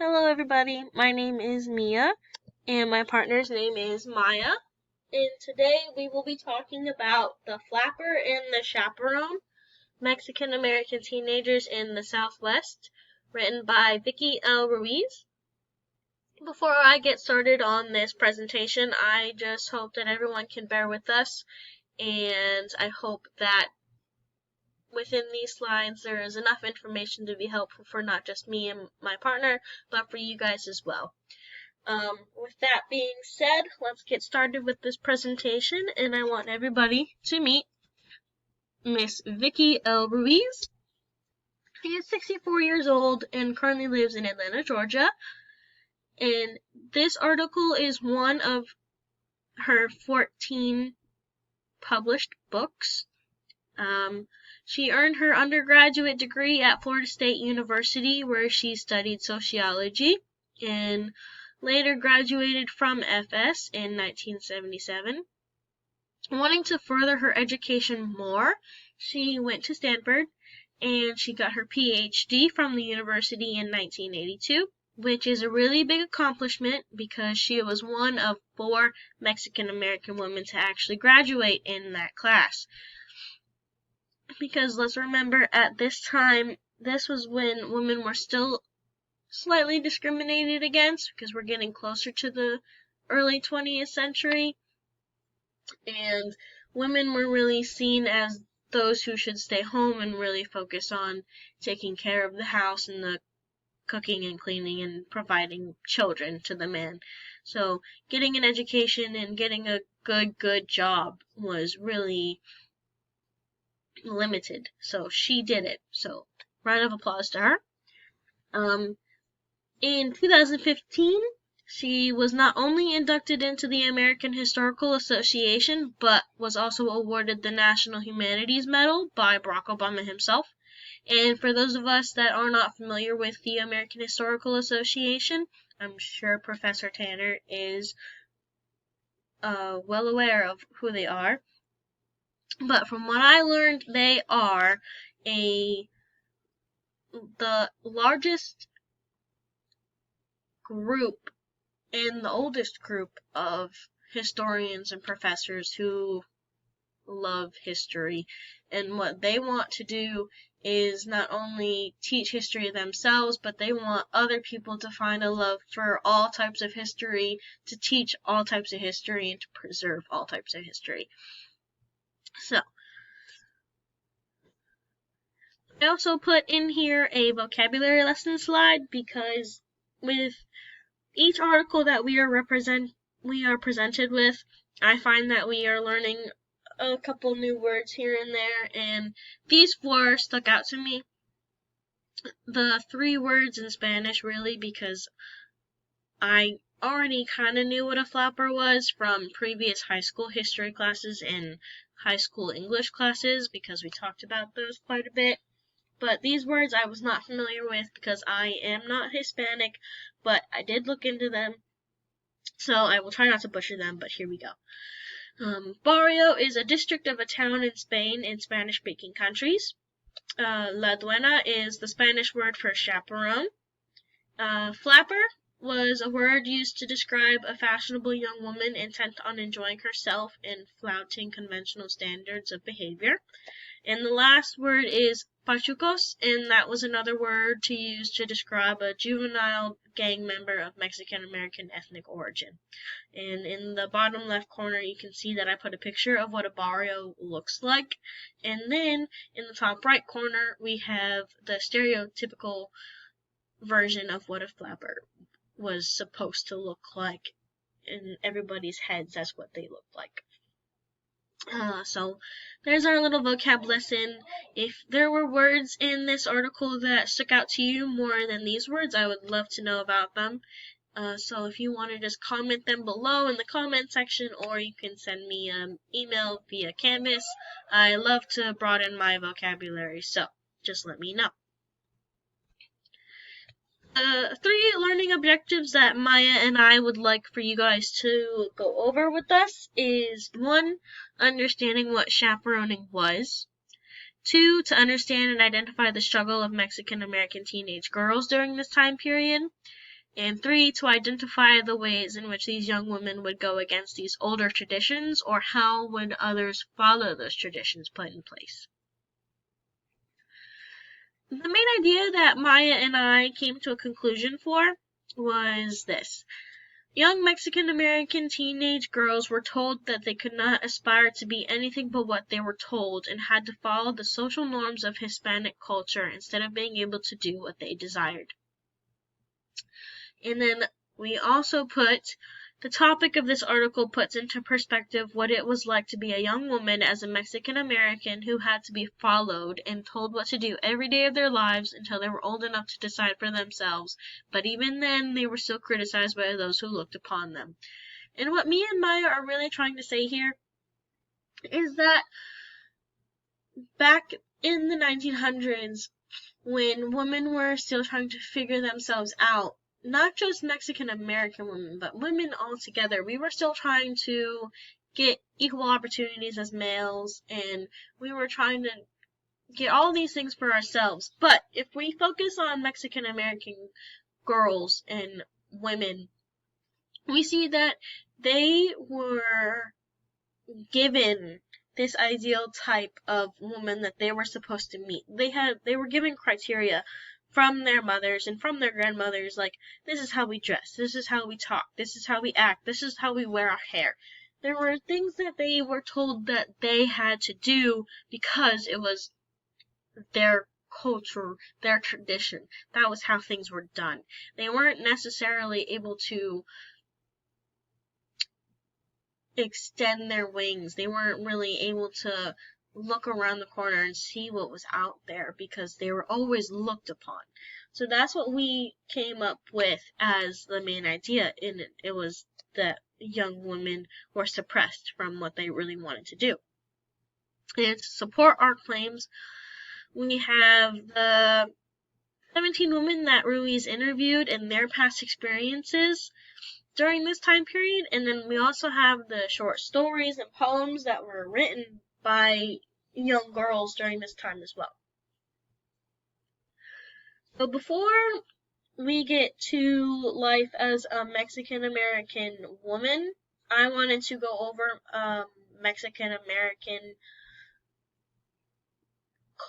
Hello everybody, my name is Mia, and my partner's name is Maya, and today we will be talking about The Flapper and the Chaperone, Mexican-American Teenagers in the Southwest, written by Vicky L. Ruiz. Before I get started on this presentation, I just hope that everyone can bear with us, and I hope that within these slides there is enough information to be helpful for not just me and my partner, but for you guys as well. With that being said, let's get started with this presentation, and I want everybody to meet Miss Vicky L. Ruiz. She is 64 years old and currently lives in Atlanta, Georgia. And this article is one of her 14 published books. She earned her undergraduate degree at Florida State University, where she studied sociology, and later graduated from FS in 1977. Wanting to further her education more, she went to Stanford, and she got her PhD from the university in 1982, which is a really big accomplishment because she was one of 4 Mexican-American women to actually graduate in that class. Because let's remember, at this time, this was when women were still slightly discriminated against, because we're getting closer to the early 20th century, and women were really seen as those who should stay home and really focus on taking care of the house and the cooking and cleaning and providing children to the man. So getting an education and getting a good job was really limited. So she did it. So round of applause to her. In 2015, she was not only inducted into the American Historical Association, but was also awarded the National Humanities Medal by Barack Obama himself. And for those of us that are not familiar with the American Historical Association, I'm sure Professor Tanner is well aware of who they are. But from what I learned, they are the largest group and the oldest group of historians and professors who love history. And what they want to do is not only teach history themselves, but they want other people to find a love for all types of history, to teach all types of history, and to preserve all types of history. So, I also put in here a vocabulary lesson slide because with each article that we are presented with, I find that we are learning a couple new words here and there, and these 4 stuck out to me. The 3 words in Spanish, really, because I already kind of knew what a flapper was from previous high school history classes and high school English classes, because we talked about those quite a bit. But these words I was not familiar with because I am not Hispanic, but I did look into them, so I will try not to butcher them, but here we go. Barrio is a district of a town in Spain in Spanish-speaking countries. La duena is the Spanish word for chaperone. Flapper was a word used to describe a fashionable young woman intent on enjoying herself and flouting conventional standards of behavior. And the last word is pachucos, and that was another word to use to describe a juvenile gang member of Mexican-American ethnic origin. And in the bottom left corner, you can see that I put a picture of what a barrio looks like. And then in the top right corner, we have the stereotypical version of what a flapper was supposed to look like. In everybody's heads, that's what they look like. So there's our little vocab lesson. If there were words in this article that stuck out to you more than these words, I would love to know about them. So if you want to just comment them below in the comment section, or you can send me an email via Canvas. I love to broaden my vocabulary, so just let me know. 3 learning objectives that Maya and I would like for you guys to go over with us is 1, understanding what chaperoning was. 2, to understand and identify the struggle of Mexican American teenage girls during this time period. and 3, to identify the ways in which these young women would go against these older traditions, or how would others follow those traditions put in place. The main idea that Maya and I came to a conclusion for was this. Young Mexican-American teenage girls were told that they could not aspire to be anything but what they were told, and had to follow the social norms of Hispanic culture instead of being able to do what they desired. And then we also put, the topic of this article puts into perspective what it was like to be a young woman as a Mexican American who had to be followed and told what to do every day of their lives until they were old enough to decide for themselves, but even then they were still criticized by those who looked upon them. And what me and Maya are really trying to say here is that back in the 1900s, when women were still trying to figure themselves out, not just Mexican American women, but women altogether, we were still trying to get equal opportunities as males, and we were trying to get all these things for ourselves. But if we focus on Mexican American girls and women, we see that they were given this ideal type of woman that they were supposed to meet. They were given criteria from their mothers and from their grandmothers, like, this is how we dress, this is how we talk, this is how we act, this is how we wear our hair. There were things that they were told that they had to do because it was their culture, their tradition. That was how things were done. They weren't necessarily able to extend their wings. They weren't really able to look around the corner and see what was out there because they were always looked upon. So that's what we came up with as the main idea in it. It was that young women were suppressed from what they really wanted to do. And to support our claims, we have the 17 women that Ruiz interviewed and their past experiences during this time period, and then we also have the short stories and poems that were written by young girls during this time as well. So before we get to life as a Mexican American woman, I wanted to go over Mexican American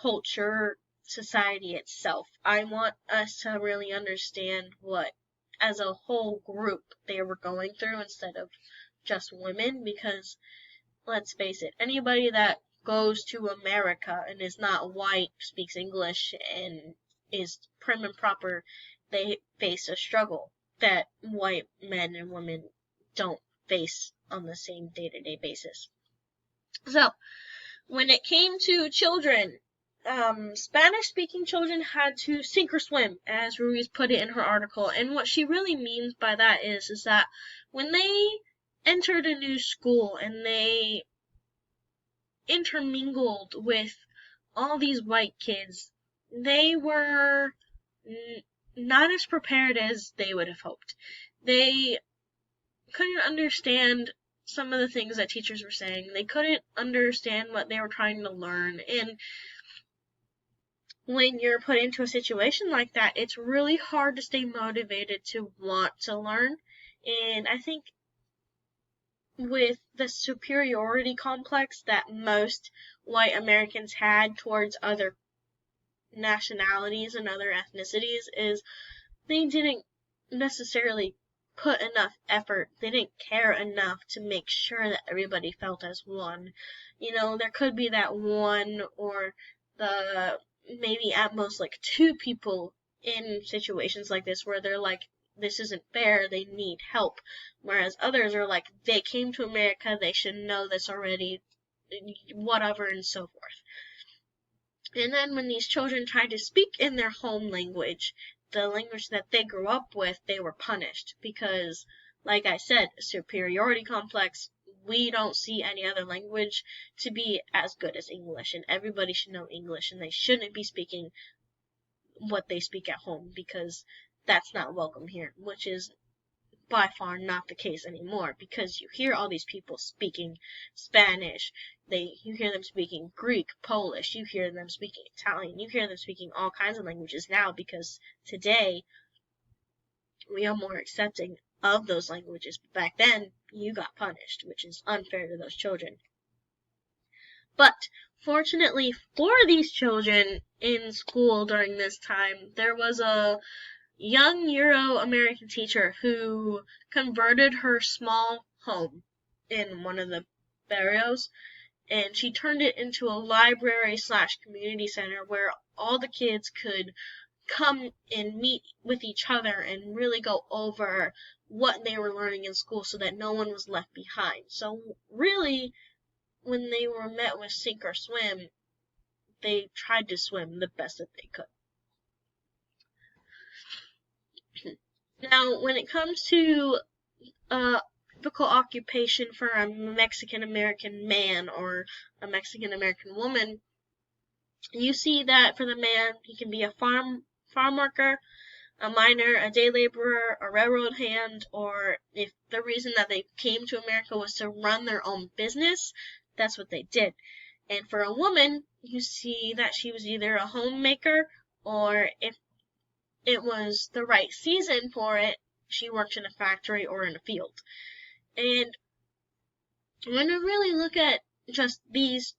culture, society itself. I want us to really understand what, as a whole group, they were going through instead of just women, because let's face it, anybody that goes to America and is not white, speaks English, and is prim and proper, they face a struggle that white men and women don't face on the same day-to-day basis. So, when it came to children, Spanish-speaking children had to sink or swim, as Ruiz put it in her article. And what she really means by that is that when they entered a new school and they intermingled with all these white kids, they were not as prepared as they would have hoped. They couldn't understand some of the things that teachers were saying. They couldn't understand what they were trying to learn. And when you're put into a situation like that, it's really hard to stay motivated to want to learn. And I think with the superiority complex that most white Americans had towards other nationalities and other ethnicities, is they didn't necessarily put enough effort. They didn't care enough to make sure that everybody felt as one. You know, there could be that one or the maybe at most like 2 people in situations like this where they're like, this isn't fair, they need help. Whereas others are like, they came to America, they should know this already, whatever, and so forth. And then when these children tried to speak in their home language, the language that they grew up with, they were punished because, like I said, superiority complex, we don't see any other language to be as good as English, and everybody should know English, and they shouldn't be speaking what they speak at home because that's not welcome here, which is by far not the case anymore, because you hear all these people speaking Spanish, you hear them speaking Greek, Polish, you hear them speaking Italian, you hear them speaking all kinds of languages now, because today we are more accepting of those languages. But back then, you got punished, which is unfair to those children. But fortunately for these children in school during this time, there was a young Euro-American teacher who converted her small home in one of the barrios, and she turned it into a library/community center where all the kids could come and meet with each other and really go over what they were learning in school so that no one was left behind. So really, when they were met with sink or swim, they tried to swim the best that they could. Now, when it comes to a typical occupation for a Mexican-American man or a Mexican-American woman, you see that for the man, he can be a farm worker, a miner, a day laborer, a railroad hand, or if the reason that they came to America was to run their own business, that's what they did. And for a woman, you see that she was either a homemaker, or if it was the right season for it, she worked in a factory or in a field. And when you really look at just these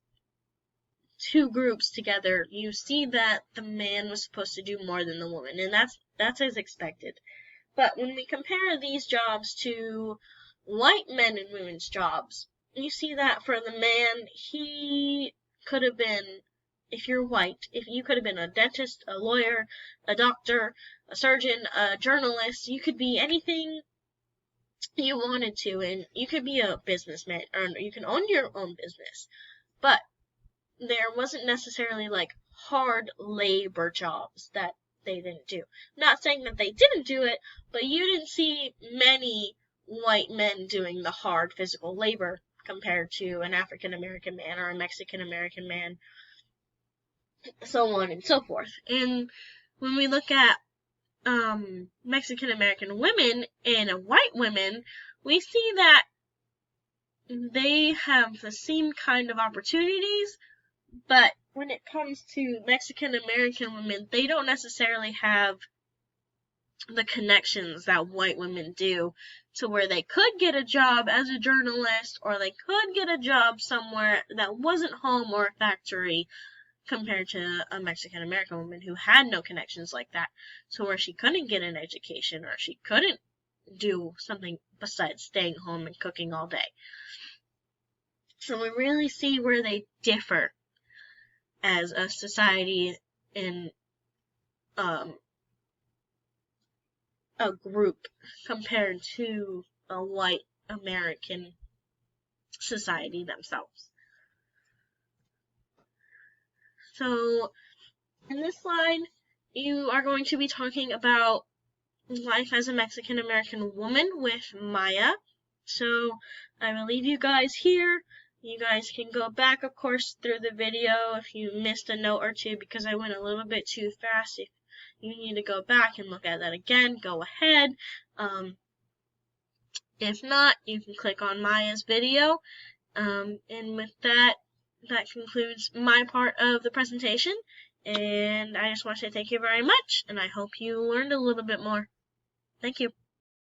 two groups together, you see that the man was supposed to do more than the woman, and that's as expected. But when we compare these jobs to white men and women's jobs, you see that for the man, he could have been, if you're white, if you could have been a dentist, a lawyer, a doctor, a surgeon, a journalist, you could be anything you wanted to, and you could be a businessman, or you can own your own business. But there wasn't necessarily like hard labor jobs that they didn't do. Not saying that they didn't do it, but you didn't see many white men doing the hard physical labor compared to an African American man or a Mexican American man, so on and so forth. And when we look at Mexican American women and white women, we see that they have the same kind of opportunities, but when it comes to Mexican American women, they don't necessarily have the connections that white women do to where they could get a job as a journalist, or they could get a job somewhere that wasn't home or a factory, compared to a Mexican American woman who had no connections like that, to where she couldn't get an education, or she couldn't do something besides staying home and cooking all day. So we really see where they differ as a society in a group compared to a white American society themselves. So in this slide, you are going to be talking about life as a Mexican American woman with Maya. So I will leave you guys here. You guys can go back, of course, through the video if you missed a note or two because I went a little bit too fast. If you need to go back and look at that again, go ahead. If not, you can click on Maya's video. And with that, that concludes my part of the presentation. And I just want to say thank you very much, and I hope you learned a little bit more. Thank you.